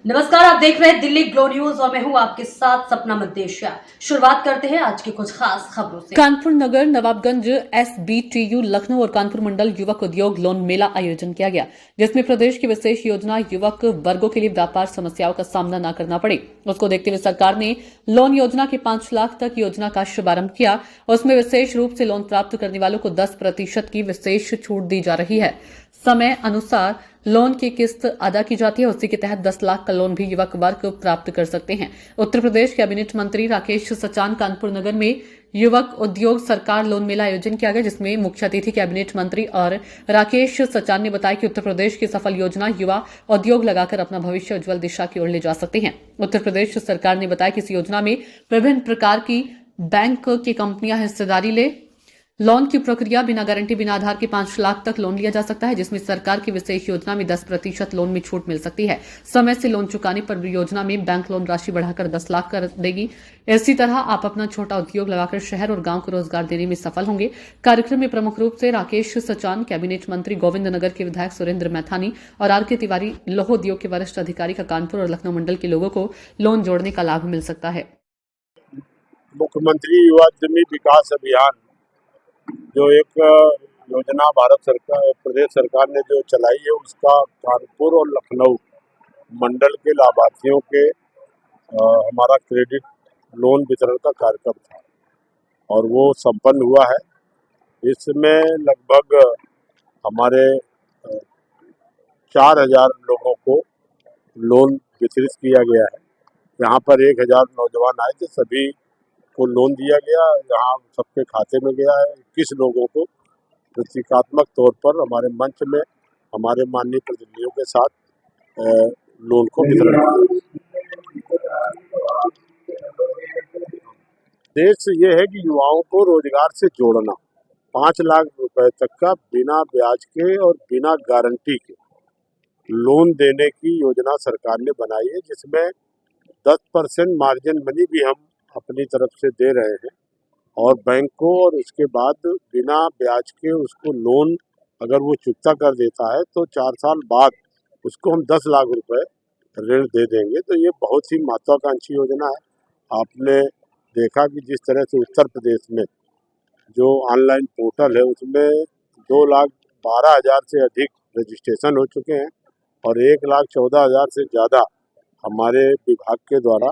नमस्कार, आप देख रहे हैं दिल्ली ग्लो न्यूज और मैं हूं आपके साथ सपना मदेशिया। शुरुआत करते हैं आज की कुछ खास खबरों से। कानपुर नगर, नवाबगंज, SBTU लखनऊ और कानपुर मंडल युवक उद्योग लोन मेला आयोजन किया गया, जिसमें प्रदेश की विशेष योजना युवक वर्गों के लिए व्यापार समस्याओं का सामना न करना पड़े, उसको देखते हुए सरकार ने लोन योजना के 5 लाख तक योजना का शुभारंभ किया। उसमें विशेष रूप से लोन प्राप्त करने वालों को 10% की विशेष छूट दी जा रही है। समय अनुसार लोन की किस्त अदा की जाती है। उसी के तहत 10 लाख का लोन भी युवक वर्ग प्राप्त कर सकते हैं। उत्तर प्रदेश कैबिनेट मंत्री राकेश सचान कानपुर नगर में युवक उद्योग सरकार लोन मेला आयोजन किया गया, जिसमें मुख्य अतिथि कैबिनेट मंत्री और राकेश सचान ने बताया कि उत्तर प्रदेश की सफल योजना युवा उद्योग लगाकर अपना भविष्य उज्जवल दिशा की ओर ले जा सकते हैं। उत्तर प्रदेश सरकार ने बताया कि इस योजना में विभिन्न प्रकार की बैंक की कंपनियां हिस्सेदारी ले लोन की प्रक्रिया बिना गारंटी, बिना आधार के 5 लाख तक लोन लिया जा सकता है, जिसमें सरकार की विशेष योजना में 10% लोन में छूट मिल सकती है। समय से लोन चुकाने पर योजना में बैंक लोन राशि बढ़ाकर 10 लाख कर देगी। इसी तरह आप अपना छोटा उद्योग लगाकर शहर और गांव को रोजगार देने में सफल होंगे। कार्यक्रम में प्रमुख रूप से राकेश सचान, कैबिनेट मंत्री, गोविंद नगर के विधायक सुरेंद्र मैथानी और RK तिवारी, लौह उद्योग के वरिष्ठ अधिकारी का कानपुर और लखनऊ मंडल के लोगों को लोन जोड़ने का लाभ मिल सकता है। मुख्यमंत्री युवा उद्यमी विकास अभियान जो एक योजना भारत सरकार, प्रदेश सरकार ने जो चलाई है, उसका कानपुर और लखनऊ मंडल के लाभार्थियों के हमारा क्रेडिट लोन वितरण का कार्यक्रम था और वो संपन्न हुआ है। इसमें लगभग हमारे 4000 लोगों को लोन वितरित किया गया है। यहाँ पर 1000 नौजवान आए थे, सभी को लोन दिया गया। यहाँ सबके खाते में गया है। 21 लोगों को प्रतीकात्मक तौर पर हमारे मंच में हमारे माननीय प्रतिनिधियों के साथ लोन को वितरण किया। उद्देश्य ये है कि युवाओं को रोजगार से जोड़ना। 5 लाख रुपए तक का बिना ब्याज के और बिना गारंटी के लोन देने की योजना सरकार ने बनाई है, जिसमें 10% मार्जिन मनी भी हम अपनी तरफ से दे रहे हैं और बैंक को, और उसके बाद बिना ब्याज के उसको लोन अगर वो चुकता कर देता है तो 4 साल बाद उसको हम 10 लाख रुपए ऋण दे देंगे। तो ये बहुत ही महत्वाकांक्षी योजना है। आपने देखा कि जिस तरह से उत्तर प्रदेश में जो ऑनलाइन पोर्टल है उसमें 2,12,000 से अधिक रजिस्ट्रेशन हो चुके हैं और 1,14,000 से ज़्यादा हमारे विभाग के द्वारा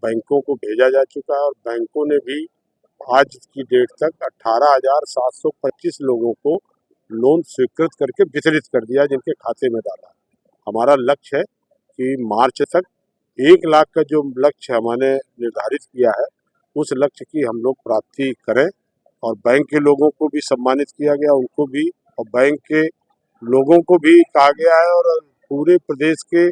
बैंकों को भेजा जा चुका है और बैंकों ने भी आज की डेट तक 18,725 लोगों को लोन स्वीकृत करके वितरित कर दिया, जिनके खाते में डाला। हमारा लक्ष्य है कि मार्च तक 1 लाख का जो लक्ष्य हमने निर्धारित किया है, उस लक्ष्य की हम लोग प्राप्ति करें। और बैंक के लोगों को भी सम्मानित किया गया, उनको भी, और बैंक के लोगों को भी कहा गया है और पूरे प्रदेश के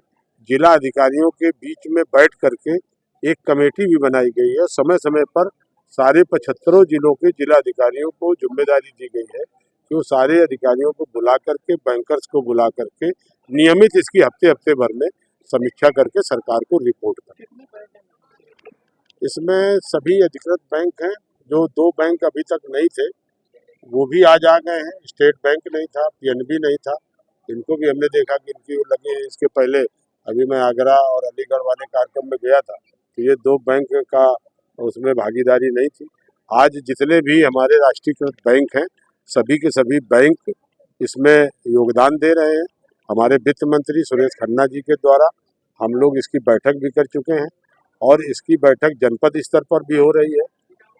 जिला अधिकारियों के बीच में बैठ करके एक कमेटी भी बनाई गई है। समय समय पर सारे 75 जिलों के जिला अधिकारियों को जिम्मेदारी दी गई है कि वो सारे अधिकारियों को बुला करके, बैंकर्स को बुला करके नियमित इसकी हफ्ते भर में समीक्षा करके सरकार को रिपोर्ट करें। इसमें सभी अधिकृत बैंक हैं। जो 2 बैंक अभी तक नहीं थे वो भी आज आ गए हैं। स्टेट बैंक नहीं था, PNB नहीं था, इनको भी हमने देखा कि इनकी लगे हैं। इसके पहले अभी मैं आगरा और अलीगढ़ वाले कार्यक्रम में गया था तो ये 2 बैंक का उसमें भागीदारी नहीं थी। आज जितने भी हमारे राष्ट्रीयकृत बैंक हैं, सभी के सभी बैंक इसमें योगदान दे रहे हैं। हमारे वित्त मंत्री सुरेश खन्ना जी के द्वारा हम लोग इसकी बैठक भी कर चुके हैं और इसकी बैठक जनपद स्तर पर भी हो रही है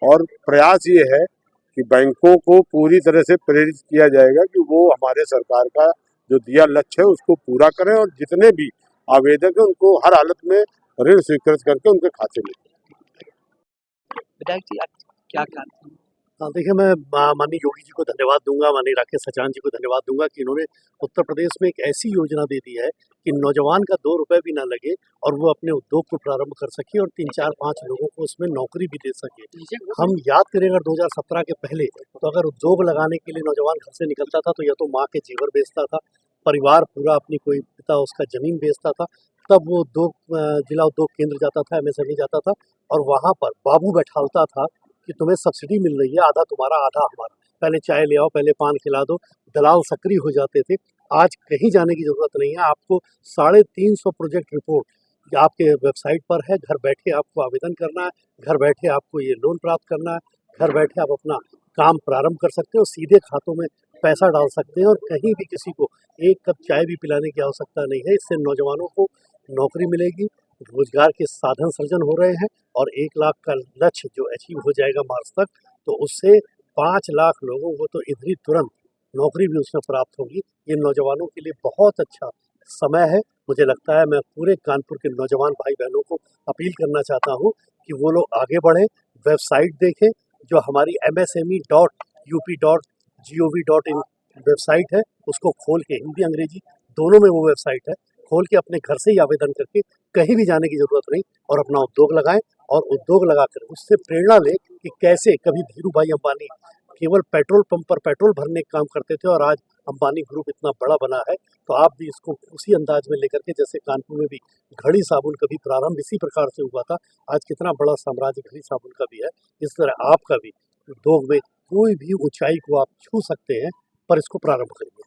और प्रयास ये है कि बैंकों को पूरी तरह से प्रेरित किया जाएगा कि वो हमारे सरकार का जो दिया लक्ष्य है उसको पूरा करें और जितने भी आवेदक हैं उनको हर हालत में ऋण स्वीकृत करके उनके खाते में। विधायक जी, आप क्या कहते हैं? देखिए, मैं माननीय योगी जी को धन्यवाद दूंगा, माननीय राकेश सचान जी को धन्यवाद दूंगा कि इन्होंने उत्तर प्रदेश में एक ऐसी योजना दे दी है कि नौजवान का 2 रुपए भी ना लगे और वो अपने उद्योग को प्रारंभ कर सके और 3, 4, 5 लोगों को उसमें नौकरी भी दे सके। हम याद करें अगर 2017 के पहले, तो अगर उद्योग लगाने के लिए नौजवान घर से निकलता था तो या तो माँ के जेवर बेचता था, परिवार पूरा अपनी कोई पिता उसका जमीन बेचता था, तब वो जिला उद्योग केंद्र जाता था, MSME जाता था और वहाँ पर बाबू बैठालता था कि तुम्हें सब्सिडी मिल रही है, आधा तुम्हारा आधा हमारा, पहले चाय ले आओ, पहले पान खिला दो। दलाल सक्रिय हो जाते थे। आज कहीं जाने की जरूरत नहीं है। आपको 350 प्रोजेक्ट रिपोर्ट आपके वेबसाइट पर है। घर बैठे आपको आवेदन करना है, घर बैठे आपको ये लोन प्राप्त करना है, घर बैठे आप अपना काम प्रारंभ कर सकते हो, सीधे खातों में पैसा डाल सकते हैं और कहीं भी किसी को एक कप चाय भी पिलाने की आवश्यकता नहीं है। इससे नौजवानों को नौकरी मिलेगी, रोजगार के साधन सृजन हो रहे हैं और 1 लाख का लक्ष्य जो अचीव हो जाएगा मार्च तक, तो उससे 5 लाख लोगों को तो इधर ही तुरंत नौकरी भी उसमें प्राप्त होगी। ये नौजवानों के लिए बहुत अच्छा समय है। मुझे लगता है, मैं पूरे कानपुर के नौजवान भाई बहनों को अपील करना चाहता हूँ कि वो लोग आगे बढ़ें, वेबसाइट देखें जो हमारी msme.up.gov.in वेबसाइट है, उसको खोल के हिंदी अंग्रेजी दोनों में वो वेबसाइट है, खोल के अपने घर से ही आवेदन करके कहीं भी जाने की ज़रूरत नहीं और अपना उद्योग लगाएं और उद्योग लगाकर उससे प्रेरणा लें कि कैसे कभी धीरू भाई अंबानी केवल पेट्रोल पंप पर पेट्रोल भरने का काम करते थे और आज अंबानी ग्रुप इतना बड़ा बना है। तो आप भी इसको उसी अंदाज में लेकर के, जैसे कानपुर में भी घड़ी साबुन का भी प्रारंभ इसी प्रकार से हुआ था, आज कितना बड़ा साम्राज्य घड़ी साबुन का भी है, इस तरह आपका भी उद्योग में कोई भी ऊंचाई को आप छू सकते हैं, पर इसको प्रारंभ करिए।